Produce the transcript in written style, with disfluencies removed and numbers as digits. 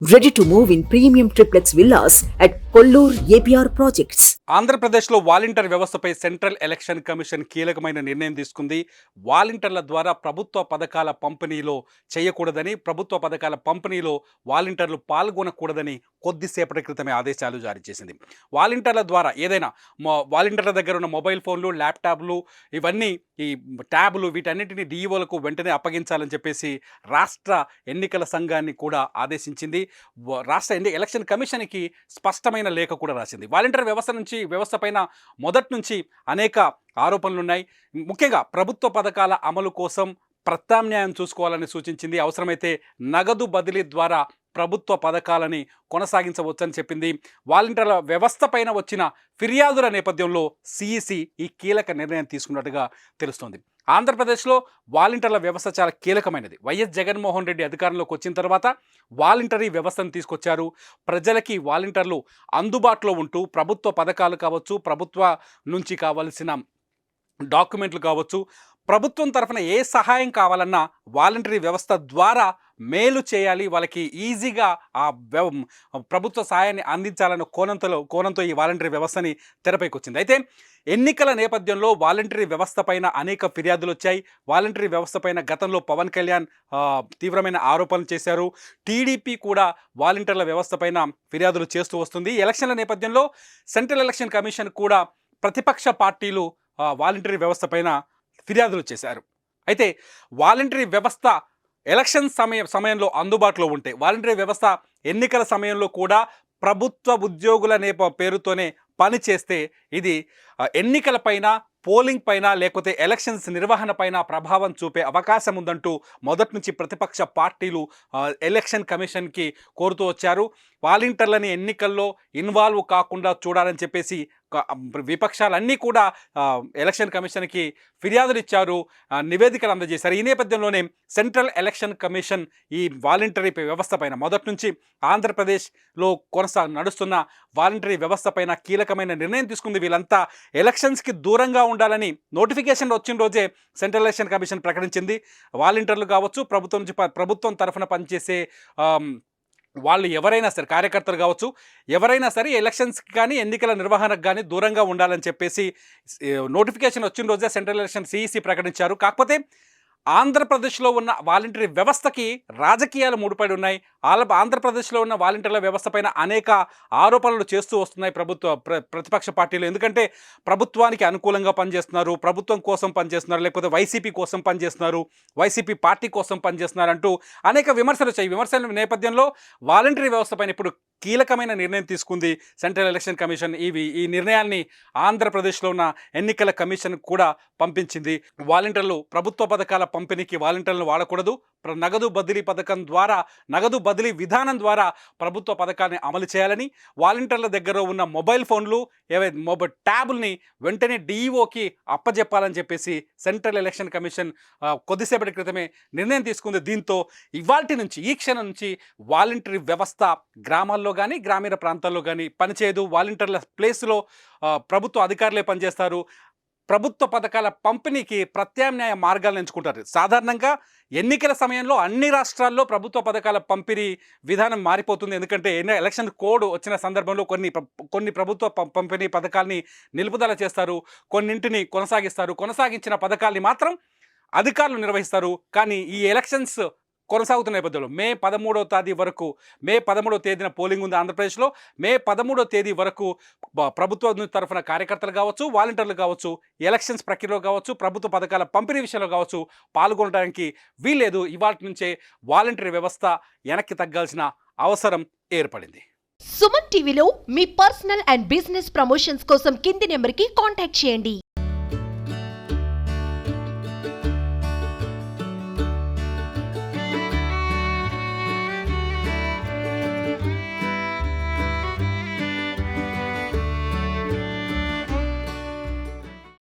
Ready to move in premium triplex villas at Kollur APR Projects. ఆంధ్రప్రదేశ్లో volunteer వ్యవస్థపై central election commission కీలకమైన నిర్ణయం తీసుకుంది. వాలంటీర్ల ద్వారా ప్రభుత్వ పథకాల పంపిణీలో చేయకూడదని, ప్రభుత్వ పథకాల పంపిణీలో వాలంటీర్లు పాల్గొనకూడదని కొద్దిసేపటి క్రితమే ఆదేశాలు జారీ చేసింది. వాలంటీర్ల ద్వారా ఏదైనా వాలంటీర్ల దగ్గర ఉన్న మొబైల్ ఫోన్లు, ల్యాప్టాప్లు, ఇవన్నీ ఈ ట్యాబులు వీటన్నిటిని డిఈఓలకు వెంటనే అప్పగించాలని చెప్పేసి రాష్ట్ర ఎన్నికల సంఘాన్ని కూడా ఆదేశించింది. రాష్ట్ర ఎలక్షన్ కమిషన్కి స్పష్టమైన లేఖ కూడా రాసింది. వాలంటీర్ వ్యవస్థ పైన మొదటి నుంచి అనేక ఆరోపణలు ఉన్నాయి. ముఖ్యంగా ప్రభుత్వ పథకాల అమలు కోసం ప్రత్యామ్నాయం చూసుకోవాలని సూచించింది. అవసరమైతే నగదు బదిలీ ద్వారా ప్రభుత్వ పథకాలని కొనసాగించవచ్చని చెప్పింది. వాలంటీర్ల వ్యవస్థ పైన వచ్చిన ఫిర్యాదుల నేపథ్యంలో సిఈసి ఈ కీలక నిర్ణయం తీసుకున్నట్టుగా తెలుస్తోంది. ఆంధ్రప్రదేశ్లో వాలంటీర్ల వ్యవస్థ చాలా కీలకమైనది. వైఎస్ జగన్మోహన్ రెడ్డి అధికారంలోకి వచ్చిన తర్వాత వాలంటరీ వ్యవస్థను తీసుకొచ్చారు. ప్రజలకి వాలంటీర్లు అందుబాటులో ఉంటూ ప్రభుత్వ పథకాలు కావచ్చు, ప్రభుత్వ నుంచి కావలసిన డాక్యుమెంట్లు కావచ్చు, ప్రభుత్వం తరఫున ఏ సహాయం కావాలన్నా వాలంటరీ వ్యవస్థ ద్వారా మేలు చేయాలి, వాళ్ళకి ఈజీగా ఆ ప్రభుత్వ సహాయాన్ని అందించాలన్న కోణంతో ఈ వాలంటరీ వ్యవస్థని తెరపైకి వచ్చింది. అయితే ఎన్నికల నేపథ్యంలో వాలంటరీ వ్యవస్థ పైన అనేక ఫిర్యాదులు వచ్చాయి. వాలంటరీ వ్యవస్థ పైన గతంలో పవన్ కళ్యాణ్ తీవ్రమైన ఆరోపణలు చేశారు. టీడీపీ కూడా వాలంటీర్ల వ్యవస్థ పైన ఫిర్యాదులు చేస్తూ వస్తుంది. ఎలక్షన్ల నేపథ్యంలో సెంట్రల్ ఎలక్షన్ కమిషన్ కూడా ప్రతిపక్ష పార్టీలు వాలంటరీ వ్యవస్థ పైన ఫిర్యాదులు చేశారు. అయితే వాలంటరీ వ్యవస్థ ఎలక్షన్ సమయంలో అందుబాటులో ఉంటే, వాలంటరీ వ్యవస్థ ఎన్నికల సమయంలో కూడా ప్రభుత్వ ఉద్యోగుల పేరుతోనే పని చేస్తే ఇది ఎన్నికల పైన, పోలింగ్ పైన, లేకపోతే ఎలక్షన్స్ నిర్వహణ పైన ప్రభావం చూపే అవకాశం ఉందంటూ మొదటి నుంచి ప్రతిపక్ష పార్టీలు ఎలక్షన్ కమిషన్కి కోరుతూ వచ్చారు. వాలంటీర్లని ఎన్నికల్లో ఇన్వాల్వ్ కాకుండా చూడాలని చెప్పేసి విపక్షాలన్నీ కూడా ఎలక్షన్ కమిషన్కి ఫిర్యాదులు ఇచ్చారు, నివేదికలు అందజేశారు. ఈ నేపథ్యంలోనే సెంట్రల్ ఎలక్షన్ కమిషన్ ఈ వాలంటరీ వ్యవస్థ పైన మొదటి నుంచి ఆంధ్రప్రదేశ్లో నడుస్తున్న వాలంటరీ వ్యవస్థ పైన కీలకమైన నిర్ణయం తీసుకుంది. వీళ్ళంతా ఎలక్షన్స్కి దూరంగా ఉండాలని నోటిఫికేషన్ వచ్చిన రోజే సెంట్రల్ ఎలక్షన్ కమిషన్ ప్రకటించింది. వాలంటీర్లు కావచ్చు, ప్రభుత్వం తరఫున పనిచేసే వాళ్ళు ఎవరైనా సరే, కార్యకర్తలు కావచ్చు, ఎవరైనా సరే ఎలక్షన్స్కి కానీ ఎన్నికల నిర్వహణకు కానీ దూరంగా ఉండాలని చెప్పేసి నోటిఫికేషన్ వచ్చిన రోజే సెంట్రల్ ఎలక్షన్ సిఈసి ప్రకటించారు. కాకపోతే ఆంధ్రప్రదేశ్లో ఉన్న వాలంటరీ వ్యవస్థకి రాజకీయాలు ముడిపడి ఉన్నాయి. ఆంధ్రప్రదేశ్లో ఉన్న వాలంటీర్ల వ్యవస్థ పైన అనేక ఆరోపణలు చేస్తూ వస్తున్నాయి ప్రతిపక్ష పార్టీలు. ఎందుకంటే ప్రభుత్వానికి అనుకూలంగా పనిచేస్తున్నారు, ప్రభుత్వం కోసం పనిచేస్తున్నారు, లేకపోతే వైసీపీ కోసం పనిచేస్తున్నారు, వైసీపీ పార్టీ కోసం పనిచేస్తున్నారు అంటూ అనేక విమర్శలు వచ్చాయి. విమర్శల నేపథ్యంలో వాలంటరీ వ్యవస్థ పైన ఇప్పుడు కీలకమైన నిర్ణయం తీసుకుంది సెంట్రల్ ఎలక్షన్ కమిషన్. ఈ నిర్ణయాన్ని ఆంధ్రప్రదేశ్లో ఉన్న ఎన్నికల కమిషన్ కూడా పంపించింది. వాలంటీర్లు ప్రభుత్వ పథకాల పంపిణీకి వాలంటీర్లను వాడకూడదు, నగదు బదిలీ పథకం ద్వారా, నగదు బదిలీ విధానం ద్వారా ప్రభుత్వ పథకాన్ని అమలు చేయాలని, వాలంటీర్ల దగ్గర ఉన్న మొబైల్ ఫోన్లు, ట్యాబుల్ని వెంటనే డిఈఓకి అప్పజెప్పాలని చెప్పేసి సెంట్రల్ ఎలక్షన్ కమిషన్ కొద్దిసేపటి క్రితమే నిర్ణయం తీసుకుంది. దీంతో ఇవాల్టి నుంచి, ఈ క్షణం నుంచి వాలంటరీ వ్యవస్థ గ్రామాల్లో కానీ, గ్రామీణ ప్రాంతాల్లో కానీ పనిచేయదు. వాలంటీర్ల ప్లేస్లో ప్రభుత్వ అధికారులే పనిచేస్తారు. ప్రభుత్వ పథకాల పంపిణీకి ప్రత్యామ్నాయ మార్గాలను ఎంచుకుంటారు. సాధారణంగా ఎన్నికల సమయంలో అన్ని రాష్ట్రాల్లో ప్రభుత్వ పథకాల పంపిణీ విధానం మారిపోతుంది. ఎందుకంటే ఎలక్షన్ కోడ్ వచ్చిన సందర్భంలో కొన్ని ప్రభుత్వ పంపిణీ పథకాల్ని నిలుపుదల చేస్తారు, కొన్నింటిని కొనసాగించిన పథకాల్ని మాత్రం అధికారులు నిర్వహిస్తారు. కానీ ఈ ఎలక్షన్స్ కొనసాగుతున్న నేపథ్యంలో మే 13వ తేదీన పోలింగ్ ఉంది ఆంధ్రప్రదేశ్లో. మే 13వ తేదీ వరకు ప్రభుత్వం తరఫున కార్యకర్తలు కావచ్చు, వాలంటీర్లు కావచ్చు, ఎలక్షన్స్ ప్రక్రియలో కావచ్చు, ప్రభుత్వ పథకాల పంపిణీ విషయంలో కావచ్చు పాల్గొనడానికి వీల్లేదు. ఇవాటి నుంచే వాలంటరీ వ్యవస్థ వెనక్కి తగ్గాల్సిన అవసరం ఏర్పడింది. సుమన్ టీవీలో మీ పర్సనల్ అండ్ బిజినెస్ ప్రమోషన్స్ కోసం కింది నెంబర్కి కాంటాక్ట్ చేయండి.